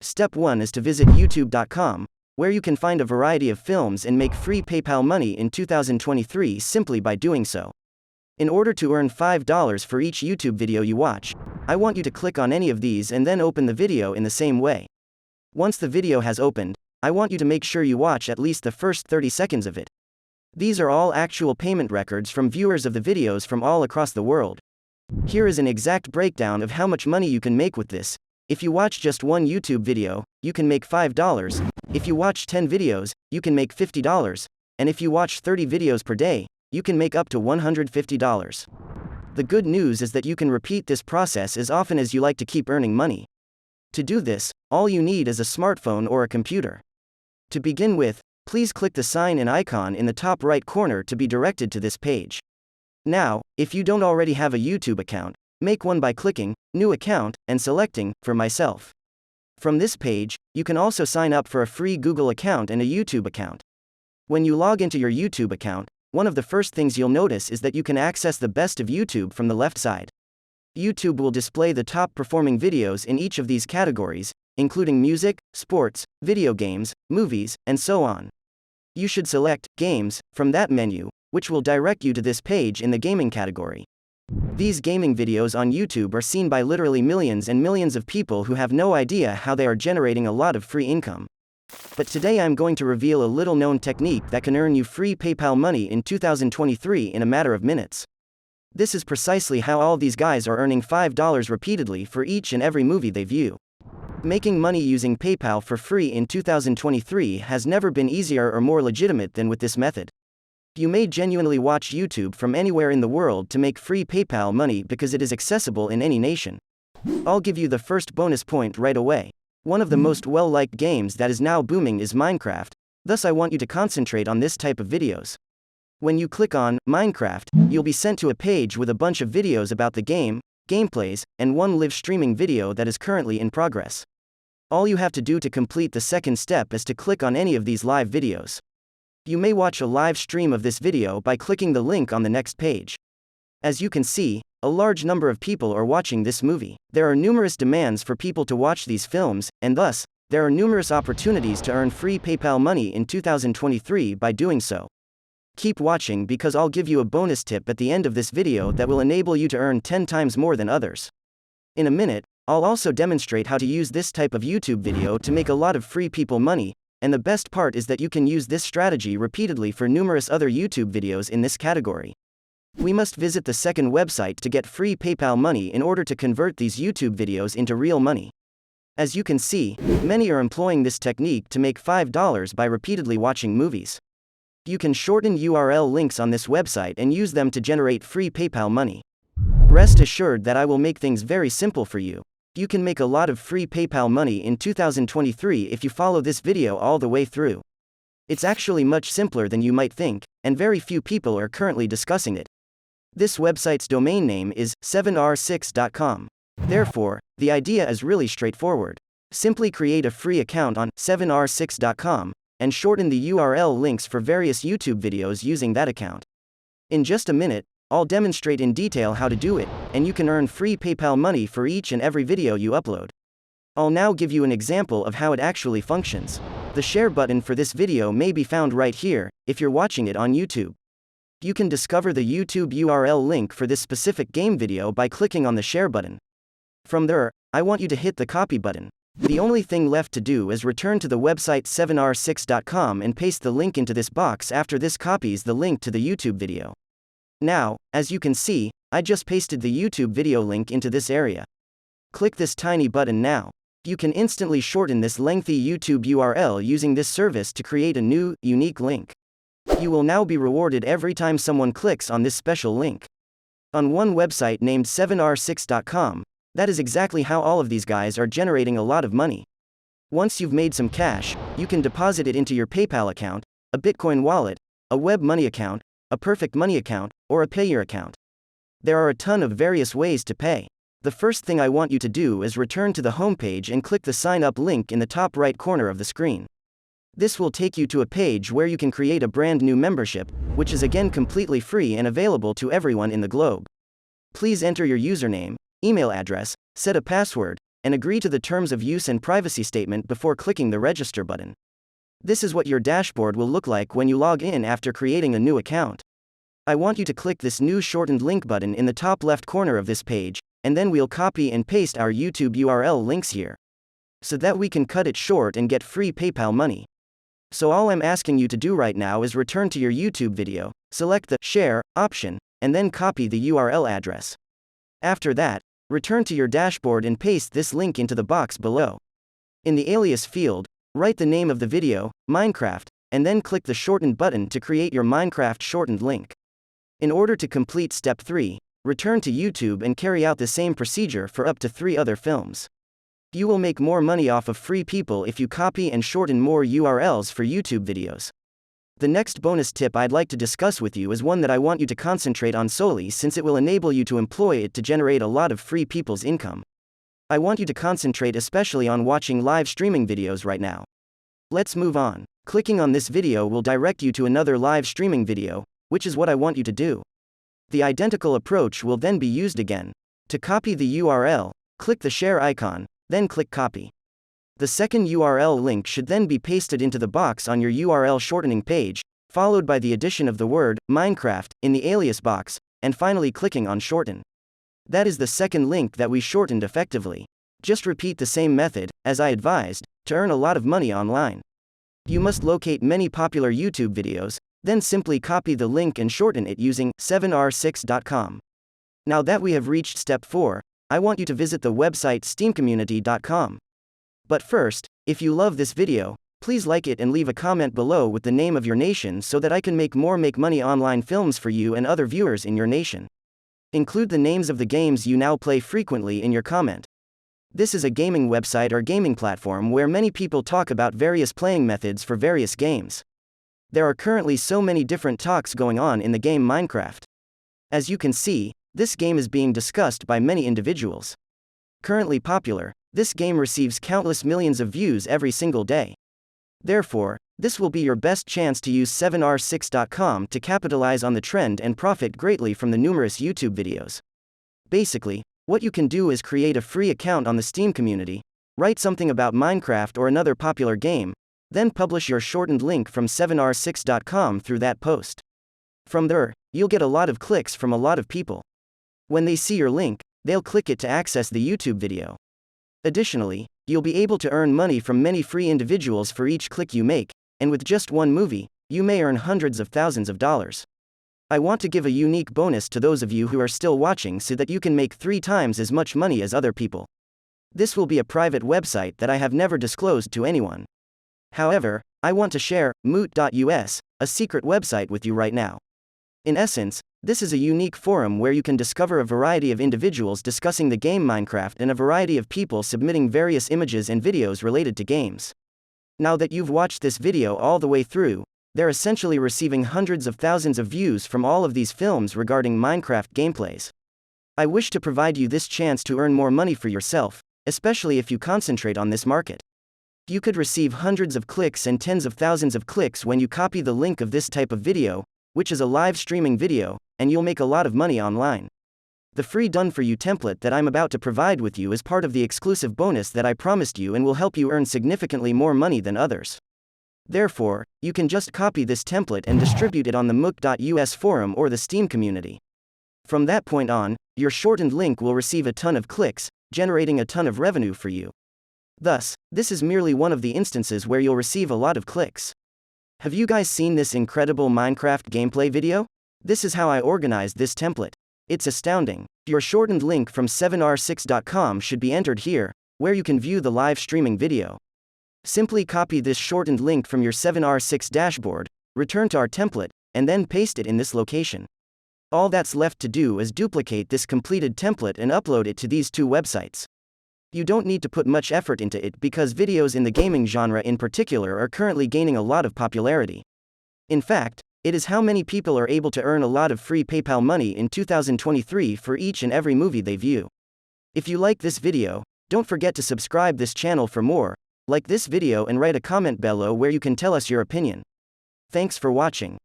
Step 1 is to visit youtube.com, where you can find a variety of films and make free PayPal money in 2023 simply by doing so. In order to earn $5 for each YouTube video you watch, I want you to click on any of these and then open the video in the same way. Once the video has opened, I want you to make sure you watch at least the first 30 seconds of it. These are all actual payment records from viewers of the videos from all across the world. Here is an exact breakdown of how much money you can make with this. If you watch just one YouTube video, you can make $5. If you watch 10 videos, you can make $50. And if you watch 30 videos per day, you can make up to $150. The good news is that you can repeat this process as often as you like to keep earning money. To do this, all you need is a smartphone or a computer. To begin with, please click the sign in icon in the top right corner to be directed to this page. Now, if you don't already have a YouTube account, make one by clicking New Account and selecting For Myself. From this page, you can also sign up for a free Google account and a YouTube account. When you log into your YouTube account, one of the first things you'll notice is that you can access the best of YouTube from the left side. YouTube will display the top performing videos in each of these categories, including music, sports, video games, movies, and so on. You should select Games from that menu, which will direct you to this page in the gaming category. These gaming videos on YouTube are seen by literally millions and millions of people who have no idea how they are generating a lot of free income. But today I'm going to reveal a little known technique that can earn you free PayPal money in 2023 in a matter of minutes. This is precisely how all these guys are earning $5 repeatedly for each and every movie they view. Making money using PayPal for free in 2023 has never been easier or more legitimate than with this method. You may genuinely watch YouTube from anywhere in the world to make free PayPal money because it is accessible in any nation. I'll give you the first bonus point right away. One of the most well-liked games that is now booming is Minecraft, thus I want you to concentrate on this type of videos. When you click on Minecraft, you'll be sent to a page with a bunch of videos about the game, gameplays, and one live streaming video that is currently in progress. All you have to do to complete the second step is to click on any of these live videos. You may watch a live stream of this video by clicking the link on the next page. As you can see, a large number of people are watching this movie. There are numerous demands for people to watch these films, and thus, there are numerous opportunities to earn free PayPal money in 2023 by doing so. Keep watching because I'll give you a bonus tip at the end of this video that will enable you to earn 10 times more than others. In a minute, I'll also demonstrate how to use this type of YouTube video to make a lot of free people money, and the best part is that you can use this strategy repeatedly for numerous other YouTube videos in this category. We must visit the second website to get free PayPal money in order to convert these YouTube videos into real money. As you can see, many are employing this technique to make $5 by repeatedly watching movies. You can shorten URL links on this website and use them to generate free PayPal money. Rest assured that I will make things very simple for you. You can make a lot of free PayPal money in 2023 if you follow this video all the way through. It's actually much simpler than you might think, and very few people are currently discussing it. This website's domain name is 7r6.com. Therefore, the idea is really straightforward. Simply create a free account on 7r6.com, and shorten the URL links for various YouTube videos using that account. In just a minute, I'll demonstrate in detail how to do it, and you can earn free PayPal money for each and every video you upload. I'll now give you an example of how it actually functions. The share button for this video may be found right here, if you're watching it on YouTube. You can discover the YouTube URL link for this specific game video by clicking on the share button. From there, I want you to hit the copy button. The only thing left to do is return to the website 7r6.com and paste the link into this box after this copies the link to the YouTube video. Now, as you can see, I just pasted the YouTube video link into this area. Click this tiny button now. You can instantly shorten this lengthy YouTube URL using this service to create a new, unique link. You will now be rewarded every time someone clicks on this special link. On one website named 7r6.com, that is exactly how all of these guys are generating a lot of money. Once you've made some cash, you can deposit it into your PayPal account, a Bitcoin wallet, a web money account, a Perfect Money account, or a Payeer account. There are a ton of various ways to pay. The first thing I want you to do is return to the homepage and click the sign up link in the top right corner of the screen. This will take you to a page where you can create a brand new membership, which is again completely free and available to everyone in the globe. Please enter your username, email address, set a password, and agree to the terms of use and privacy statement before clicking the register button. This is what your dashboard will look like when you log in after creating a new account. I want you to click this new shortened link button in the top left corner of this page, and then we'll copy and paste our YouTube URL links here, so that we can cut it short and get free PayPal money. So all I'm asking you to do right now is return to your YouTube video, select the Share option, and then copy the URL address. After that, return to your dashboard and paste this link into the box below. In the alias field, write the name of the video, Minecraft, and then click the shortened button to create your Minecraft shortened link. In order to complete step 3, return to YouTube and carry out the same procedure for up to 3 other films. You will make more money off of free people if you copy and shorten more URLs for YouTube videos. The next bonus tip I'd like to discuss with you is one that I want you to concentrate on solely since it will enable you to employ it to generate a lot of free people's income. I want you to concentrate especially on watching live streaming videos right now. Let's move on. Clicking on this video will direct you to another live streaming video, which is what I want you to do. The identical approach will then be used again. To copy the URL, click the share icon, then click copy. The second URL link should then be pasted into the box on your URL shortening page, followed by the addition of the word Minecraft in the alias box, and finally clicking on shorten. That is the second link that we shortened effectively. Just repeat the same method, as I advised, to earn a lot of money online. You must locate many popular YouTube videos, then simply copy the link and shorten it using 7r6.com. Now that we have reached step 4, I want you to visit the website steamcommunity.com. But first, if you love this video, please like it and leave a comment below with the name of your nation so that I can make more Make Money Online films for you and other viewers in your nation. Include the names of the games you now play frequently in your comment. This is a gaming website or gaming platform where many people talk about various playing methods for various games. There are currently so many different talks going on in the game Minecraft. As you can see, this game is being discussed by many individuals. Currently popular, this game receives countless millions of views every single day. Therefore, this will be your best chance to use 7r6.com to capitalize on the trend and profit greatly from the numerous YouTube videos. Basically, what you can do is create a free account on the Steam community, write something about Minecraft or another popular game, then publish your shortened link from 7r6.com through that post. From there, you'll get a lot of clicks from a lot of people. When they see your link, they'll click it to access the YouTube video. Additionally, you'll be able to earn money from many free individuals for each click you make, and with just one movie, you may earn hundreds of thousands of dollars. I want to give a unique bonus to those of you who are still watching so that you can make 3 times as much money as other people. This will be a private website that I have never disclosed to anyone. However, I want to share moot.us, a secret website with you right now. In essence, this is a unique forum where you can discover a variety of individuals discussing the game Minecraft and a variety of people submitting various images and videos related to games. Now that you've watched this video all the way through, they're essentially receiving hundreds of thousands of views from all of these films regarding Minecraft gameplays. I wish to provide you this chance to earn more money for yourself, especially if you concentrate on this market. You could receive hundreds of clicks and tens of thousands of clicks when you copy the link of this type of video, which is a live streaming video, and you'll make a lot of money online. The free done-for-you template that I'm about to provide with you is part of the exclusive bonus that I promised you and will help you earn significantly more money than others. Therefore, you can just copy this template and distribute it on the mook.us forum or the Steam community. From that point on, your shortened link will receive a ton of clicks, generating a ton of revenue for you. Thus, this is merely one of the instances where you'll receive a lot of clicks. Have you guys seen this incredible Minecraft gameplay video? This is how I organized this template. It's astounding. Your shortened link from 7r6.com should be entered here, where you can view the live streaming video. Simply copy this shortened link from your 7r6 dashboard, return to our template, and then paste it in this location. All that's left to do is duplicate this completed template and upload it to these 2 websites. You don't need to put much effort into it because videos in the gaming genre in particular are currently gaining a lot of popularity. In fact, it is how many people are able to earn a lot of free PayPal money in 2023 for each and every movie they view. If you like this video, don't forget to subscribe this channel for more, like this video and write a comment below where you can tell us your opinion. Thanks for watching.